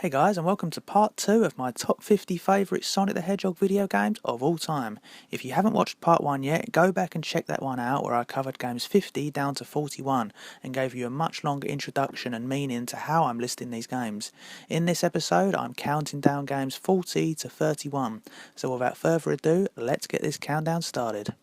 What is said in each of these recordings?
Hey guys, and welcome to part 2 of my top 50 favourite Sonic the Hedgehog video games of all time. If you haven't watched part 1 yet, go back and check that one out where I covered games 50 down to 41 and gave you a much longer introduction and meaning to how I'm listing these games. In this episode, I'm counting down games 40 to 31, so without further ado, let's get this countdown started.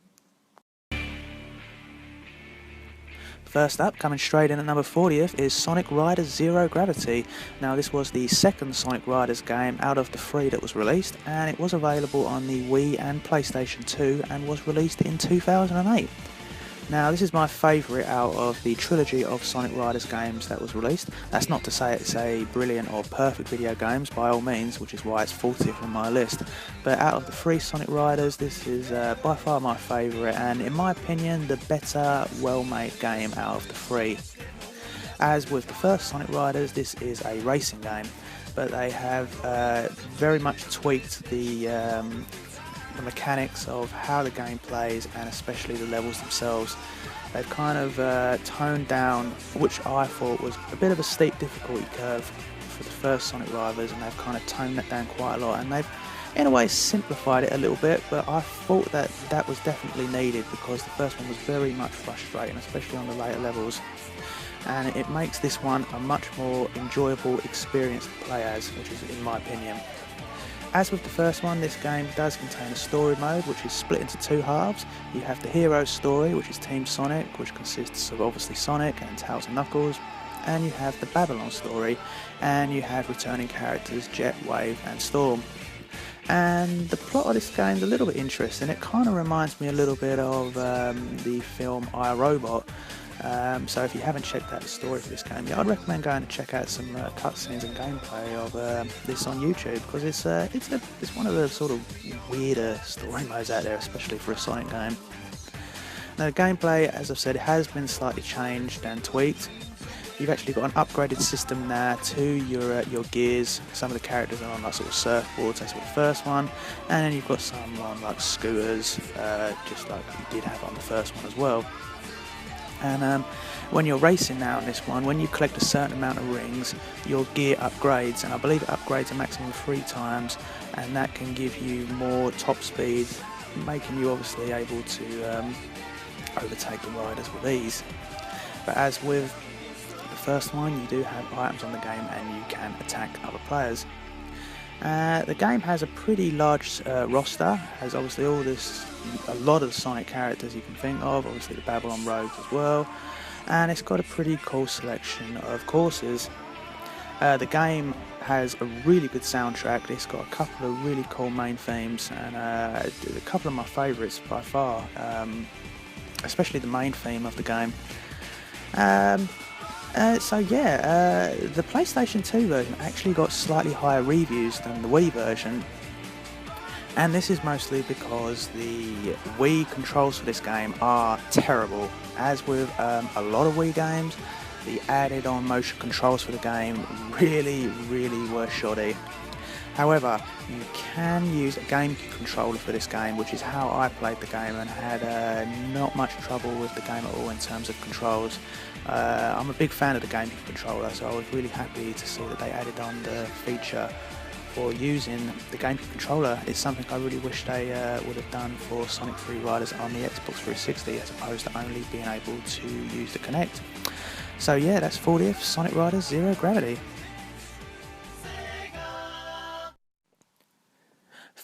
First up, coming straight in at number 40th, is Sonic Riders Zero Gravity. Now this was the second Sonic Riders game out of the 3 that was released, and it was available on the Wii and PlayStation 2 and was released in 2008. Now this is my favourite out of the trilogy of Sonic Riders games that was released. That's not to say it's a brilliant or perfect video games by all means, which is why it's 40th on my list. But out of the 3 Sonic Riders, this is by far my favourite and in my opinion the better, well-made game out of the 3. As with the first Sonic Riders, this is a racing game, but they have very much tweaked the mechanics of how the game plays and especially the levels themselves. They've kind of toned down, which I thought was a bit of a steep difficulty curve for the first Sonic Riders, and they've kind of toned that down quite a lot, and they've in a way simplified it a little bit, but I thought that that was definitely needed because the first one was very much frustrating, especially on the later levels, and it makes this one a much more enjoyable experience to play as, which is in my opinion. As with the first one, this game does contain a story mode which is split into 2 halves. You have the hero's story, which is Team Sonic, which consists of obviously Sonic and Tails and Knuckles, and you have the Babylon story, and you have returning characters Jet, Wave and Storm. And the plot of this game is a little bit interesting. It kind of reminds me a little bit of the film I, Robot. So if you haven't checked out the story for this game, I'd recommend going to check out some cutscenes and gameplay of this on YouTube, because it's one of the sort of weirder story modes out there, especially for a Sonic game. Now the gameplay, as I've said, has been slightly changed and tweaked. You've actually got an upgraded system now to your gears. Some of the characters are on like sort of surfboards, that's what the first one, and then you've got some on like scooters, just like you did have on the first one as well. And when you're racing now in this one, when you collect a certain amount of rings, your gear upgrades, and I believe it upgrades a maximum of 3 times, and that can give you more top speed, making you obviously able to overtake the riders with ease. But as with the first one, you do have items on the game and you can attack other players. The game has a pretty large roster, has obviously a lot of the Sonic characters you can think of, obviously the Babylon Rogues as well, and it's got a pretty cool selection of courses. The game has a really good soundtrack. It's got a couple of really cool main themes and a couple of my favourites by far, especially the main theme of the game. The PlayStation 2 version actually got slightly higher reviews than the Wii version, and this is mostly because the Wii controls for this game are terrible. As with a lot of Wii games, the added on motion controls for the game really were shoddy. However, you can use a Gamecube controller for this game, which is how I played the game and had not much trouble with the game at all in terms of controls. I'm a big fan of the Gamecube controller, so I was really happy to see that they added on the feature for using the Gamecube controller. It's something I really wish they would have done for Sonic 3 Riders on the Xbox 360, as opposed to only being able to use the Kinect. So yeah, that's 40th, Sonic Riders Zero Gravity.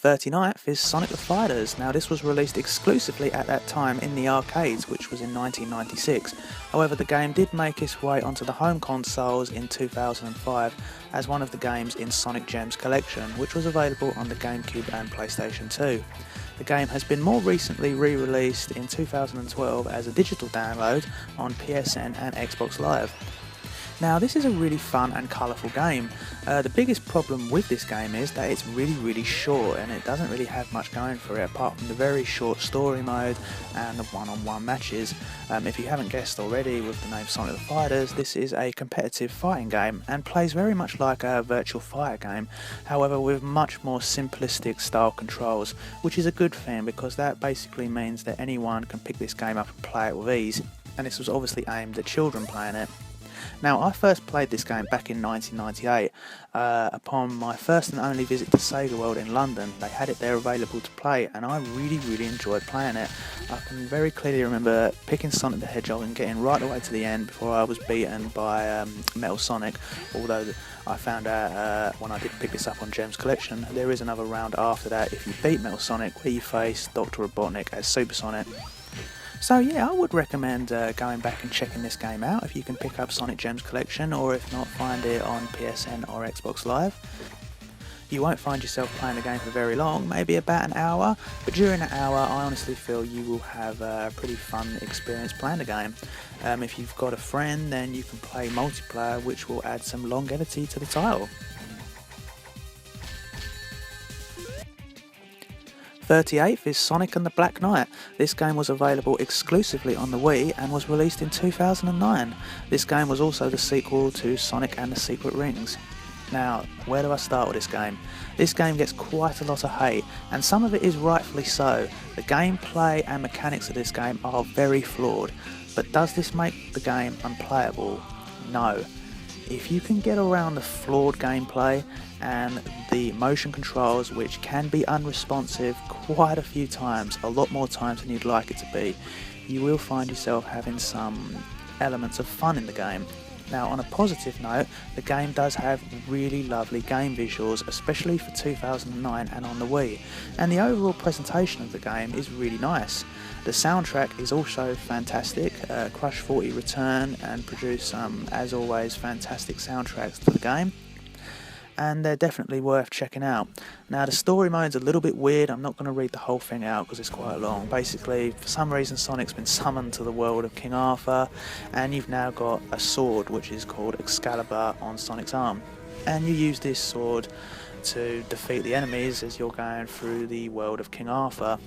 39th is Sonic the Fighters. Now this was released exclusively at that time in the arcades, which was in 1996. However, the game did make its way onto the home consoles in 2005 as one of the games in Sonic Gems Collection, which was available on the Gamecube and PlayStation 2. The game has been more recently re-released in 2012 as a digital download on PSN and Xbox Live. Now this is a really fun and colourful game. The biggest problem with this game is that it's really short and it doesn't really have much going for it apart from the very short story mode and the one-on-one matches. If you haven't guessed already with the name Sonic the Fighters, this is a competitive fighting game and plays very much like a virtual fighter game, however with much more simplistic style controls, which is a good thing because that basically means that anyone can pick this game up and play it with ease, and this was obviously aimed at children playing it. Now, I first played this game back in 1998 upon my first and only visit to Sega World in London. They had it there available to play, and I really enjoyed playing it. I can very clearly remember picking Sonic the Hedgehog and getting right away to the end before I was beaten by Metal Sonic, although I found out when I did pick this up on Gems Collection, there is another round after that if you beat Metal Sonic where you face Dr. Robotnik as Super Sonic. So yeah, I would recommend going back and checking this game out if you can pick up Sonic Gems Collection, or if not, find it on PSN or Xbox Live. You won't find yourself playing the game for very long, maybe about an hour, but during that hour I honestly feel you will have a pretty fun experience playing the game. If you've got a friend, then you can play multiplayer, which will add some longevity to the title. 38th is Sonic and the Black Knight. This game was available exclusively on the Wii and was released in 2009. This game was also the sequel to Sonic and the Secret Rings. Now, where do I start with this game? This game gets quite a lot of hate, and some of it is rightfully so. The gameplay and mechanics of this game are very flawed, but does this make the game unplayable? No. If you can get around the flawed gameplay and the motion controls, which can be unresponsive quite a few times, a lot more times than you'd like it to be, you will find yourself having some elements of fun in the game. Now, on a positive note, the game does have really lovely game visuals, especially for 2009 and on the Wii, and the overall presentation of the game is really nice. The soundtrack is also fantastic. Crush 40 return and produce some, as always, fantastic soundtracks to the game, and they're definitely worth checking out. Now, the story mode's a little bit weird. I'm not going to read the whole thing out because it's quite long. Basically, for some reason, Sonic's been summoned to the world of King Arthur, and you've now got a sword which is called Excalibur on Sonic's arm, and you use this sword to defeat the enemies as you're going through the world of King Arthur.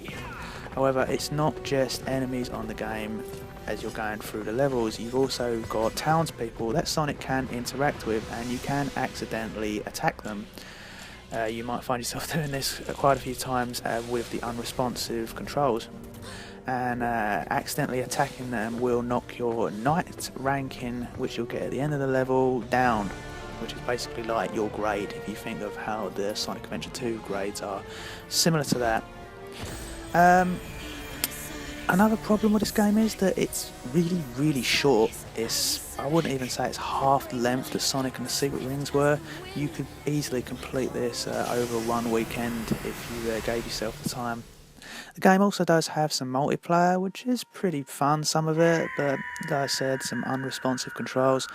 However, it's not just enemies on the game as you're going through the levels. You've also got townspeople that Sonic can interact with, and you can accidentally attack them. You might find yourself doing this quite a few times with the unresponsive controls, and accidentally attacking them will knock your Knight ranking, which you'll get at the end of the level, down, which is basically like your grade if you think of how the Sonic Adventure 2 grades are, similar to that. Another problem with this game is that it's really short. I wouldn't even say it's half the length that Sonic and the Secret Rings were. You could easily complete this over one weekend if you gave yourself the time. The game also does have some multiplayer, which is pretty fun, some of it, but like I said, some unresponsive controls.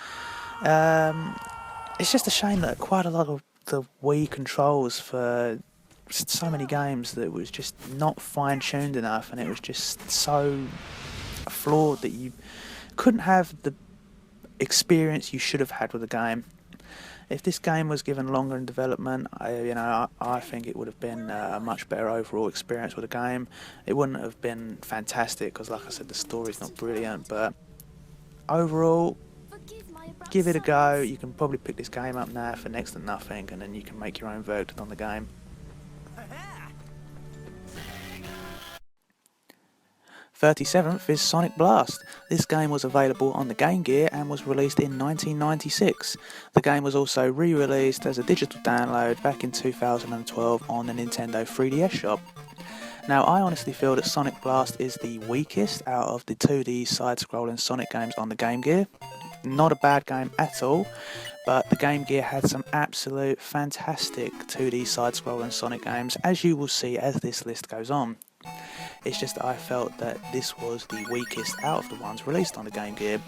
It's just a shame that quite a lot of the Wii controls for so many games that was just not fine-tuned enough, and it was just so flawed that you couldn't have the experience you should have had with the game. If this game was given longer in development, I think it would have been a much better overall experience with the game. It wouldn't have been fantastic because, like I said, the story's not brilliant, but overall, give it a go. You can probably pick this game up now for next to nothing, and then you can make your own verdict on the game. 37th is Sonic Blast. This game was available on the Game Gear and was released in 1996. The game was also re-released as a digital download back in 2012 on the Nintendo 3DS shop. Now, I honestly feel that Sonic Blast is the weakest out of the 2D side-scrolling Sonic games on the Game Gear. Not a bad game at all, but the Game Gear had some absolute fantastic 2D side-scrolling Sonic games, as you will see as this list goes on. It's just that I felt that this was the weakest out of the ones released on the Game Gear.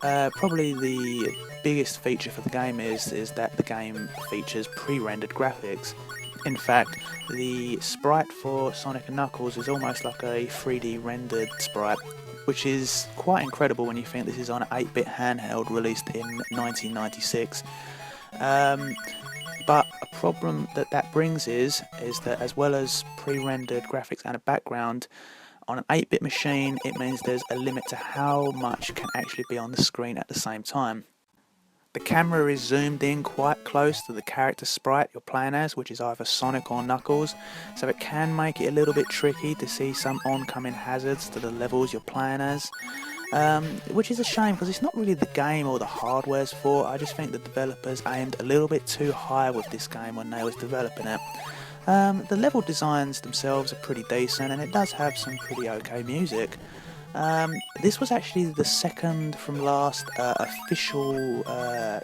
Probably the biggest feature for the game is that the game features pre-rendered graphics. In fact, the sprite for Sonic and Knuckles is almost like a 3D rendered sprite, which is quite incredible when you think this is on an 8-bit handheld released in 1996. But a problem that brings is that as well as pre-rendered graphics and a background, on an 8-bit machine it means there's a limit to how much can actually be on the screen at the same time. The camera is zoomed in quite close to the character sprite you're playing as, which is either Sonic or Knuckles, so it can make it a little bit tricky to see some oncoming hazards to the levels you're playing as. which is a shame because it's not really the game or the hardware's fault. I just think the developers aimed a little bit too high with this game when they was developing it. The level designs themselves are pretty decent, and it does have some pretty okay music. This was actually the second from last official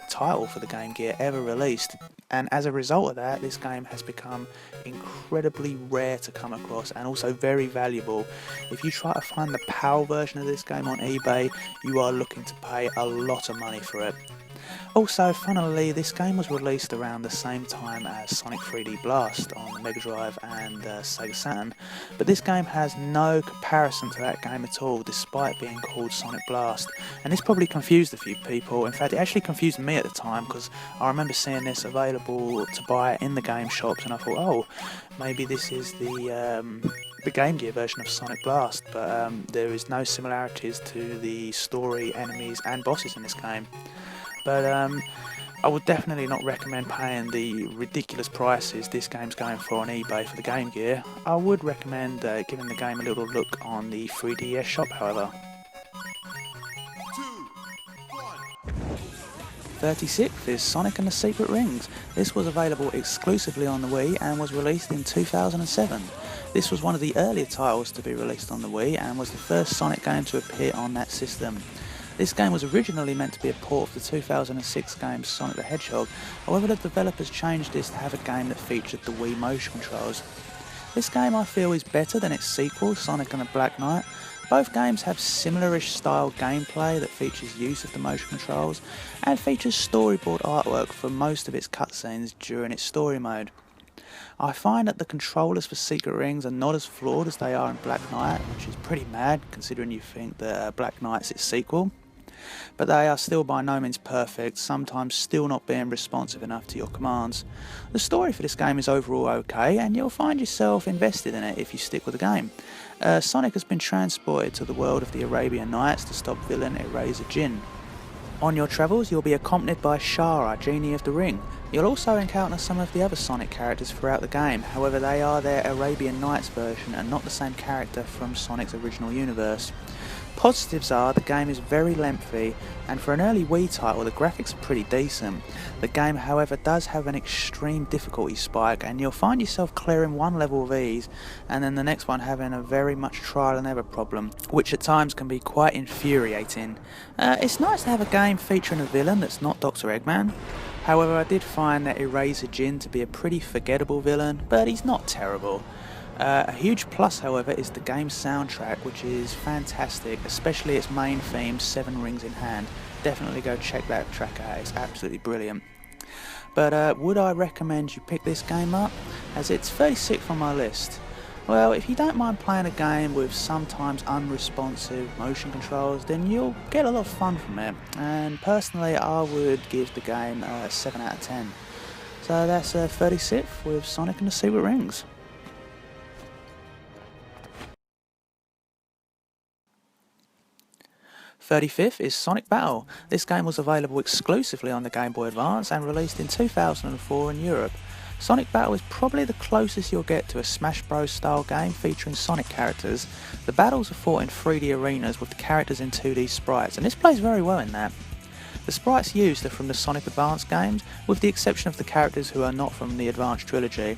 title for the Game Gear ever released, and as a result of that, this game has become incredibly rare to come across and also very valuable. If you try to find the PAL version of this game on eBay, you are looking to pay a lot of money for it. Also, funnily, this game was released around the same time as Sonic 3D Blast on the Mega Drive and Sega Saturn, but this game has no comparison to that game at all, despite being called Sonic Blast, and this probably confused a few people. In fact, it actually confused me at the time, because I remember seeing this available to buy in the game shops, and I thought, oh, maybe this is the Game Gear version of Sonic Blast, but there is no similarities to the story, enemies and bosses in this game. But I would definitely not recommend paying the ridiculous prices this game's going for on eBay for the Game Gear. I would recommend giving the game a little look on the 3DS shop, however. 36th is Sonic and the Secret Rings. This was available exclusively on the Wii and was released in 2007. This was one of the earlier titles to be released on the Wii and was the first Sonic game to appear on that system. This game was originally meant to be a port of the 2006 game Sonic the Hedgehog, however the developers changed this to have a game that featured the Wii motion controls. This game I feel is better than its sequel, Sonic and the Black Knight. Both games have similar-ish style gameplay that features use of the motion controls and features storyboard artwork for most of its cutscenes during its story mode. I find that the controllers for Secret Rings are not as flawed as they are in Black Knight, which is pretty mad considering you think that Black Knight's its sequel. But they are still by no means perfect, sometimes still not being responsive enough to your commands. The story for this game is overall okay, and you'll find yourself invested in it if you stick with the game. Sonic has been transported to the world of the Arabian Nights to stop villain Eraser Jin. On your travels, you'll be accompanied by Shara, Genie of the Ring. You'll also encounter some of the other Sonic characters throughout the game, however they are their Arabian Nights version and not the same character from Sonic's original universe. Positives are the game is very lengthy, and for an early Wii title the graphics are pretty decent. The game however does have an extreme difficulty spike, and you'll find yourself clearing one level of ease and then the next one having a very much trial and error problem, which at times can be quite infuriating. It's nice to have a game featuring a villain that's not Dr. Eggman. However, I did find that Eraser Jin to be a pretty forgettable villain, but he's not terrible. A huge plus, however, is the game's soundtrack, which is fantastic, especially its main theme, 7 Rings in Hand. Definitely go check that track out, it's absolutely brilliant. But would I recommend you pick this game up, as it's 36th on my list? Well, if you don't mind playing a game with sometimes unresponsive motion controls, then you'll get a lot of fun from it, and personally I would give the game a 7 out of 10. So that's 36th with Sonic and the Secret Rings. 35th is Sonic Battle. This game was available exclusively on the Game Boy Advance and released in 2004 in Europe. Sonic Battle is probably the closest you'll get to a Smash Bros style game featuring Sonic characters. The battles are fought in 3D arenas with the characters in 2D sprites, and this plays very well in that. The sprites used are from the Sonic Advance games, with the exception of the characters who are not from the Advance trilogy.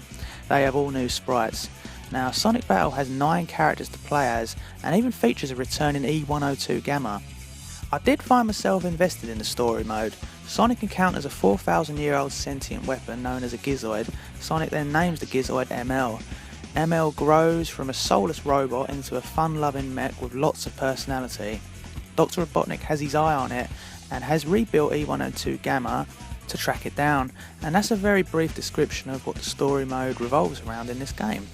They have all new sprites. Now, Sonic Battle has 9 characters to play as, and even features a returning E102 Gamma. I did find myself invested in the story mode. Sonic encounters a 4,000-year-old sentient weapon known as a Gizoid. Sonic then names the Gizoid ML. ML grows from a soulless robot into a fun-loving mech with lots of personality. Dr. Robotnik has his eye on it and has rebuilt E102 Gamma to track it down, and that's a very brief description of what the story mode revolves around in this game.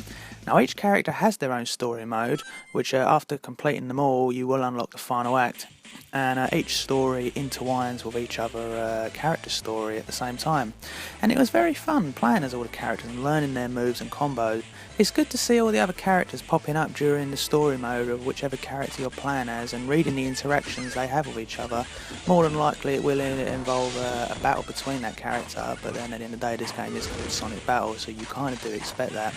Now, each character has their own story mode, which after completing them all you will unlock the final act, and each story intertwines with each other character story at the same time. And it was very fun playing as all the characters and learning their moves and combos. It's good to see all the other characters popping up during the story mode of whichever character you're playing as and reading the interactions they have with each other. More than likely it will involve a battle between that character, but then at the end of the day this game is called Sonic Battle, so you kind of do expect that.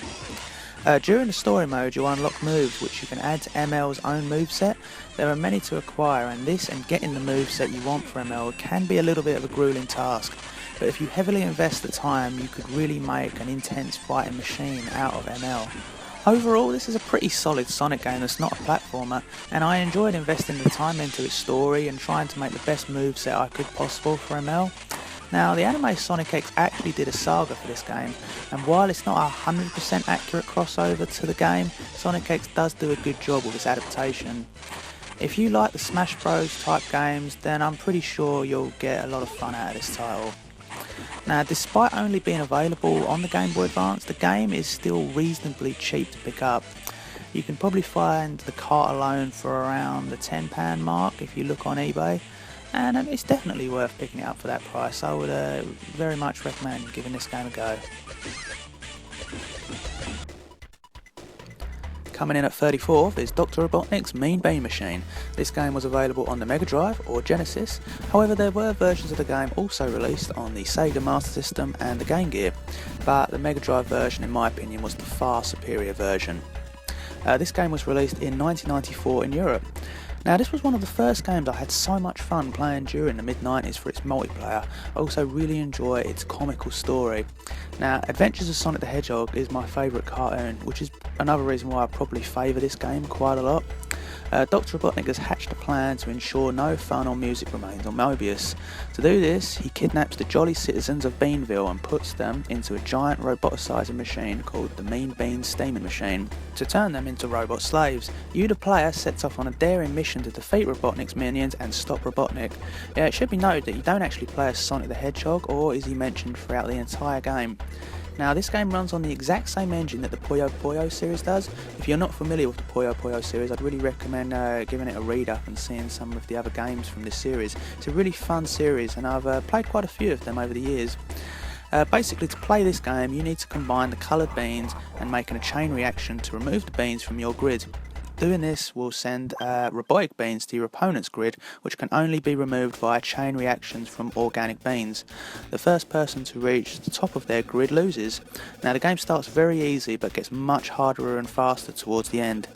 During the story mode you unlock moves which you can add to ML's own moveset. There are many to acquire, and this and getting the moveset you want for ML can be a little bit of a grueling task, but if you heavily invest the time you could really make an intense fighting machine out of ML. Overall, this is a pretty solid Sonic game that's not a platformer, and I enjoyed investing the time into its story and trying to make the best moveset I could possible for ML. Now, the anime Sonic X actually did a saga for this game, and while it's not a 100% accurate crossover to the game, Sonic X does do a good job with its adaptation. If you like the Smash Bros type games, then I'm pretty sure you'll get a lot of fun out of this title. Now, despite only being available on the Game Boy Advance, the game is still reasonably cheap to pick up. You can probably find the cart alone for around the £10 mark if you look on eBay. And it's definitely worth picking it up for that price. I would very much recommend giving this game a go. Coming in at 34th is Dr. Robotnik's Mean Bean Machine. This game was available on the Mega Drive or Genesis, however there were versions of the game also released on the Sega Master System and the Game Gear, but the Mega Drive version in my opinion was the far superior version. This game was released in 1994 in Europe. Now, this was one of the first games I had so much fun playing during the mid-90s for its multiplayer. I also really enjoy its comical story. Now, Adventures of Sonic the Hedgehog is my favourite cartoon, which is another reason why I probably favour this game quite a lot. Dr. Robotnik has hatched a plan to ensure no fun or music remains on Mobius. To do this, he kidnaps the jolly citizens of Beanville and puts them into a giant roboticizing machine called the Mean Bean Steaming Machine to turn them into robot slaves. You, the player, sets off on a daring mission to defeat Robotnik's minions and stop Robotnik. It should be noted that you don't actually play as Sonic the Hedgehog, or is he mentioned throughout the entire game. Now, this game runs on the exact same engine that the Puyo Puyo series does. If you're not familiar with the Puyo Puyo series, I'd really recommend giving it a read up and seeing some of the other games from this series. It's a really fun series, and I've played quite a few of them over the years. Basically, to play this game, you need to combine the coloured beans and making a chain reaction to remove the beans from your grid. Doing this will send robotic beans to your opponent's grid, which can only be removed via chain reactions from organic beans. The first person to reach the top of their grid loses. Now, the game starts very easy but gets much harder and faster towards the end.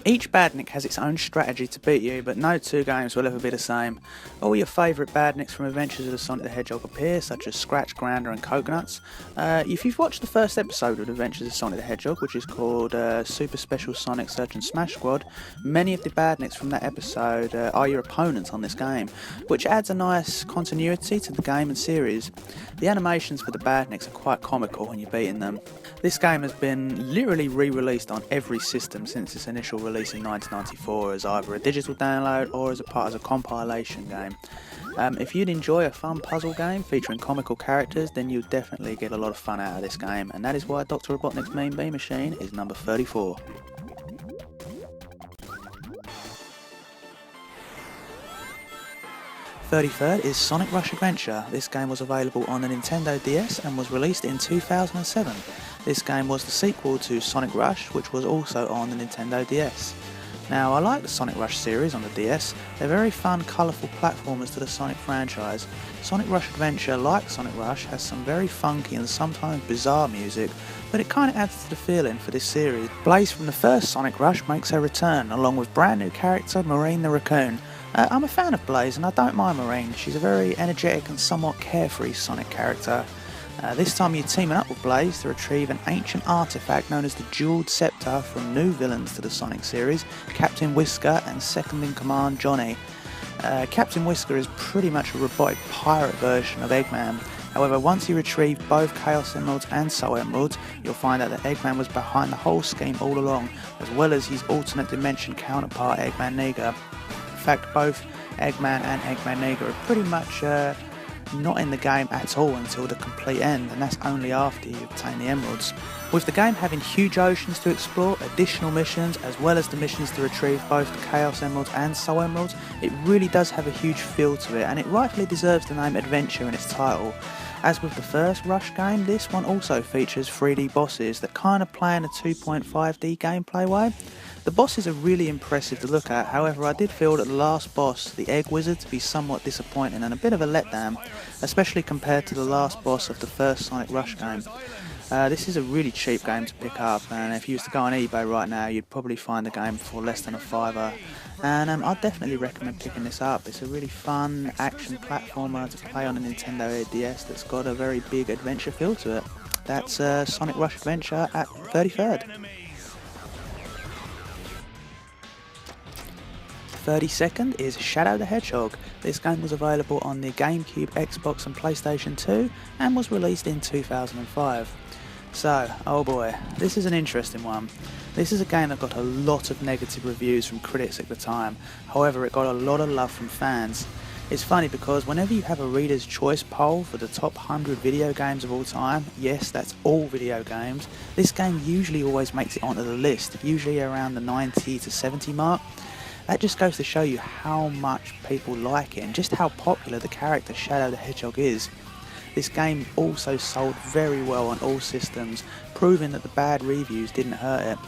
Each badnik has its own strategy to beat you, but no two games will ever be the same. All your favourite badniks from Adventures of the Sonic the Hedgehog appear, such as Scratch, Grounder and Coconuts. If you've watched the first episode of Adventures of Sonic the Hedgehog, which is called Super Special Sonic Search and Smash Squad, many of the badniks from that episode are your opponents on this game, which adds a nice continuity to the game and series. The animations for the badniks are quite comical when you're beating them. This game has been literally re-released on every system since its initial release in 1994 as either a digital download or as a part of a compilation game. If you'd enjoy a fun puzzle game featuring comical characters, then you'll definitely get a lot of fun out of this game, and that is why Dr. Robotnik's Mean Bean Machine is number 34. Third is Sonic Rush Adventure. This game was available on the Nintendo DS and was released in 2007. This game was the sequel to Sonic Rush, which was also on the Nintendo DS. Now, I like the Sonic Rush series on the DS. They're very fun, colourful platformers to the Sonic franchise. Sonic Rush Adventure, like Sonic Rush, has some very funky and sometimes bizarre music, but it kind of adds to the feeling for this series. Blaze from the first Sonic Rush makes her return, along with brand new character Maureen the Raccoon. I'm a fan of Blaze and I don't mind Maureen. She's a very energetic and somewhat carefree Sonic character. This time you're teaming up with Blaze to retrieve an ancient artifact known as the Jeweled Scepter from new villains to the Sonic series, Captain Whisker and Second in Command Johnny. Captain Whisker is pretty much a robotic pirate version of Eggman. However, once you retrieve both Chaos Emeralds and Soul Emeralds, you'll find out that Eggman was behind the whole scheme all along, as well as his alternate dimension counterpart Eggman Nega. In fact, both Eggman and Eggman Nega are pretty much not in the game at all until the complete end, and that's only after you obtain the emeralds. With the game having huge oceans to explore, additional missions, as well as the missions to retrieve both the Chaos Emeralds and Soul Emeralds, it really does have a huge feel to it, and it rightfully deserves the name Adventure in its title. As with the first Rush game, this one also features 3D bosses that kind of play in a 2.5D gameplay way. The bosses are really impressive to look at, however I did feel that the last boss, the Egg Wizard, to be somewhat disappointing and a bit of a letdown, especially compared to the last boss of the first Sonic Rush game. This is a really cheap game to pick up, and if you was to go on eBay right now, you'd probably find the game for less than a fiver. And I'd definitely recommend picking this up. It's a really fun action platformer to play on a Nintendo DS that's got a very big adventure feel to it. That's Sonic Rush Adventure at 33rd. 32nd is Shadow the Hedgehog. This game was available on the Gamecube, Xbox and PlayStation 2 and was released in 2005. So, oh boy, this is an interesting one. This is a game that got a lot of negative reviews from critics at the time, however it got a lot of love from fans. It's funny because whenever you have a reader's choice poll for the top 100 video games of all time, yes, that's all video games, this game usually always makes it onto the list, usually around the 90 to 70 mark. That just goes to show you how much people like it and just how popular the character Shadow the Hedgehog is. This game also sold very well on all systems, proving that the bad reviews didn't hurt it.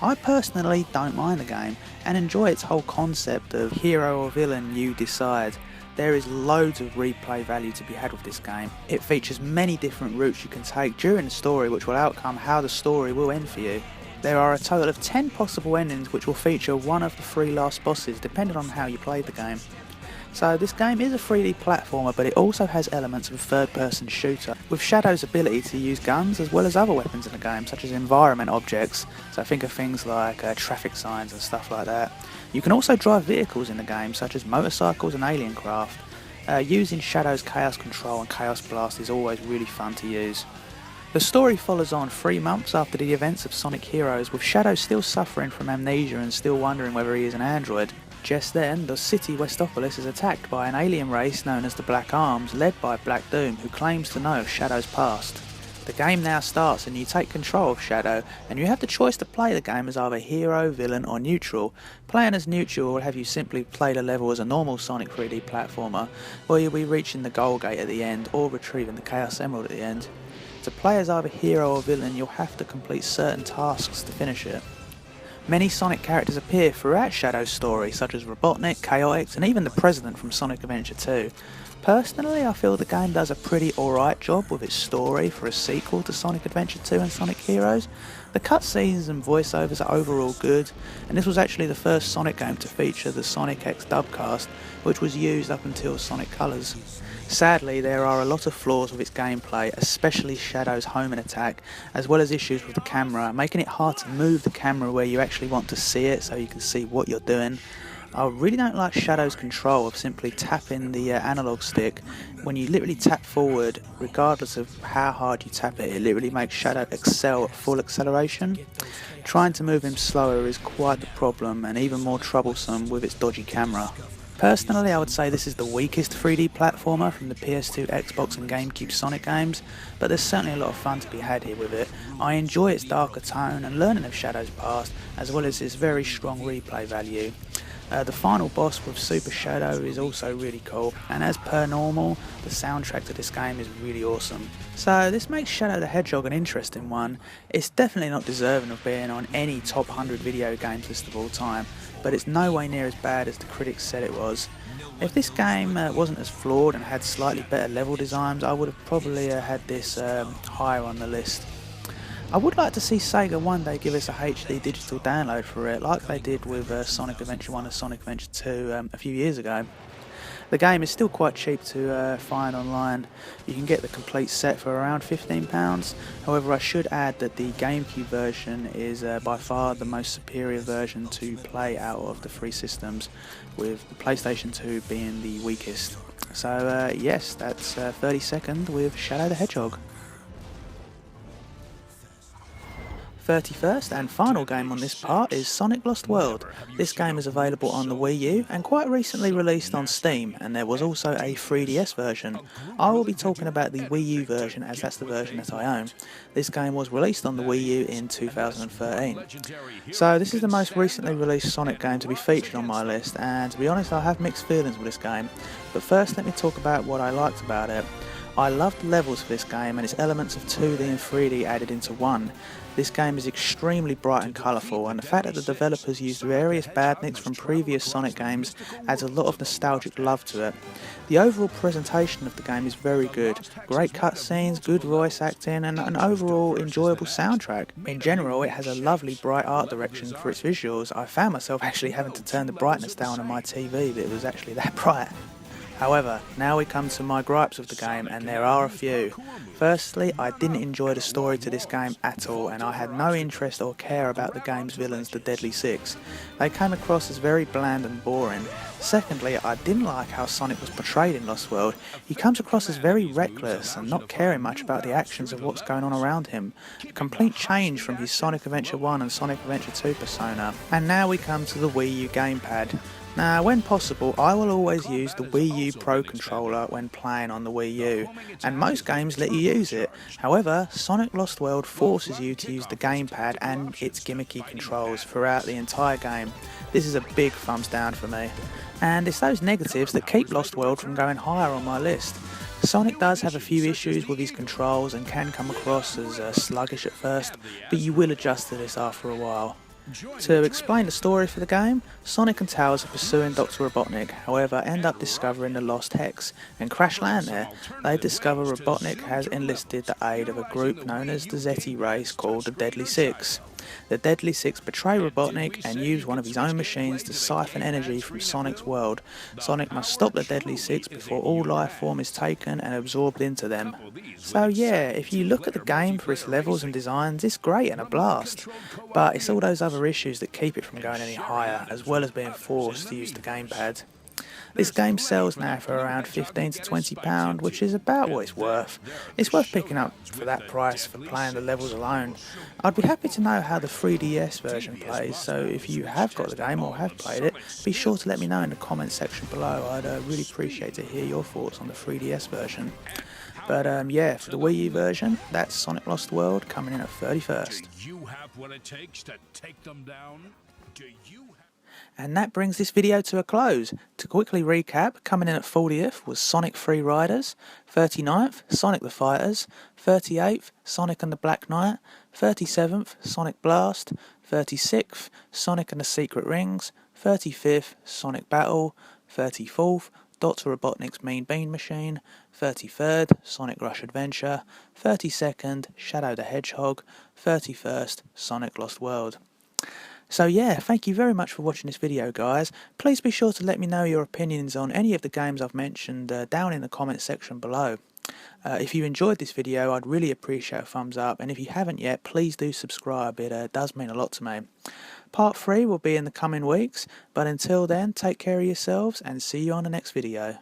I personally don't mind the game and enjoy its whole concept of hero or villain, you decide. There is loads of replay value to be had with this game. It features many different routes you can take during the story which will outcome how the story will end for you. There are a total of 10 possible endings which will feature one of the 3 last bosses depending on how you played the game. So this game is a 3D platformer, but it also has elements of a third-person shooter, with Shadow's ability to use guns as well as other weapons in the game, such as environment objects, so think of things like traffic signs and stuff like that. You can also drive vehicles in the game, such as motorcycles and alien craft. Using Shadow's Chaos Control and Chaos Blast is always really fun to use. The story follows on 3 months after the events of Sonic Heroes, with Shadow still suffering from amnesia and still wondering whether he is an android. Just then, the city Westopolis is attacked by an alien race known as the Black Arms, led by Black Doom, who claims to know Shadow's past. The game now starts and you take control of Shadow, and you have the choice to play the game as either hero, villain or neutral. Playing as neutral will have you simply play the level as a normal Sonic 3D platformer, or you'll be reaching the goal gate at the end or retrieving the Chaos Emerald at the end. To play as either hero or villain, you'll have to complete certain tasks to finish it. Many Sonic characters appear throughout Shadow's story, such as Robotnik, Chaotix, and even the President from Sonic Adventure 2. Personally, I feel the game does a pretty alright job with its story for a sequel to Sonic Adventure 2 and Sonic Heroes. The cutscenes and voiceovers are overall good, and this was actually the first Sonic game to feature the Sonic X dubcast, which was used up until Sonic Colors. Sadly, there are a lot of flaws with its gameplay, especially Shadow's homing attack, as well as issues with the camera, making it hard to move the camera where you actually want to see it so you can see what you're doing. I really don't like Shadow's control of simply tapping the analog stick. When you literally tap forward, regardless of how hard you tap it, it literally makes Shadow excel at full acceleration. Trying to move him slower is quite the problem and even more troublesome with its dodgy camera. Personally, I would say this is the weakest 3D platformer from the PS2, Xbox and Gamecube Sonic games, but there's certainly a lot of fun to be had here with it. I enjoy its darker tone and learning of Shadow's past, as well as its very strong replay value. The final boss with Super Shadow is also really cool, and as per normal, the soundtrack to this game is really awesome. So this makes Shadow the Hedgehog an interesting one. It's definitely not deserving of being on any top 100 video games list of all time, but it's no way near as bad as the critics said it was. If this game wasn't as flawed and had slightly better level designs, I would have probably had this higher on the list. I would like to see Sega one day give us a HD digital download for it, like they did with Sonic Adventure 1 and Sonic Adventure 2 a few years ago. The game is still quite cheap to find online. You can get the complete set for around £15. However, I should add that the Gamecube version is by far the most superior version to play out of the 3 systems, with the PlayStation 2 being the weakest. So yes, that's 32nd with Shadow the Hedgehog. 31st and final game on this part is Sonic Lost World. This game is available on the Wii U and quite recently released on Steam, and there was also a 3DS version. I will be talking about the Wii U version as that's the version that I own. This game was released on the Wii U in 2013. So this is the most recently released Sonic game to be featured on my list, and to be honest I have mixed feelings with this game. But first let me talk about what I liked about it. I love the levels for this game and its elements of 2D and 3D added into one. This game is extremely bright and colourful, and the fact that the developers used various badniks from previous Sonic games adds a lot of nostalgic love to it. The overall presentation of the game is very good, great cutscenes, good voice acting and an overall enjoyable soundtrack. In general, it has a lovely bright art direction for its visuals. I found myself actually having to turn the brightness down on my TV, but it was actually that bright. However, now we come to my gripes of the game, and there are a few. Firstly, I didn't enjoy the story to this game at all, and I had no interest or care about the game's villains, the Deadly Six. They came across as very bland and boring. Secondly, I didn't like how Sonic was portrayed in Lost World. He comes across as very reckless and not caring much about the actions of what's going on around him. A complete change from his Sonic Adventure 1 and Sonic Adventure 2 persona. And now we come to the Wii U gamepad. Now, when possible, I will always use the Wii U Pro controller when playing on the Wii U, and most games let you use it. However, Sonic Lost World forces you to use the gamepad and its gimmicky controls throughout the entire game. This is a big thumbs down for me. And it's those negatives that keep Lost World from going higher on my list. Sonic does have a few issues with his controls and can come across as sluggish at first, but you will adjust to this after a while. To explain the story for the game, Sonic and Tails are pursuing Dr. Robotnik, however end up discovering the Lost Hex and crash land there. They discover Robotnik has enlisted the aid of a group known as the Zeti race called the Deadly Six. The Deadly Six betray Robotnik and use one of his own machines to siphon energy from Sonic's world. Sonic must stop the Deadly Six before all life form is taken and absorbed into them. So yeah, if you look at the game for its levels and designs, it's great and a blast. But it's all those other issues that keep it from going any higher, as well as being forced to use the gamepad. This game sells now for around £15 to £20, which is about what it's worth. It's worth picking up for that price for playing the levels alone. I'd be happy to know how the 3DS version plays, so if you have got the game or have played it, be sure to let me know in the comments section below. I'd really appreciate to hear your thoughts on the 3DS version. But yeah, for the Wii U version, that's Sonic Lost World coming in at 31st. Do you have what it takes to take them down? Do you have... And that brings this video to a close. To quickly recap, coming in at 40th was Sonic Free Riders, 39th Sonic the Fighters, 38th Sonic and the Black Knight, 37th Sonic Blast, 36th Sonic and the Secret Rings, 35th Sonic Battle, 34th Dr. Robotnik's Mean Bean Machine, 33rd Sonic Rush Adventure, 32nd Shadow the Hedgehog, 31st Sonic Lost World. So yeah, thank you very much for watching this video, guys. Please be sure to let me know your opinions on any of the games I've mentioned down in the comments section below. If you enjoyed this video, I'd really appreciate a thumbs up, and if you haven't yet, please do subscribe. It does mean a lot to me. Part 3 will be in the coming weeks, but until then, take care of yourselves and see you on the next video.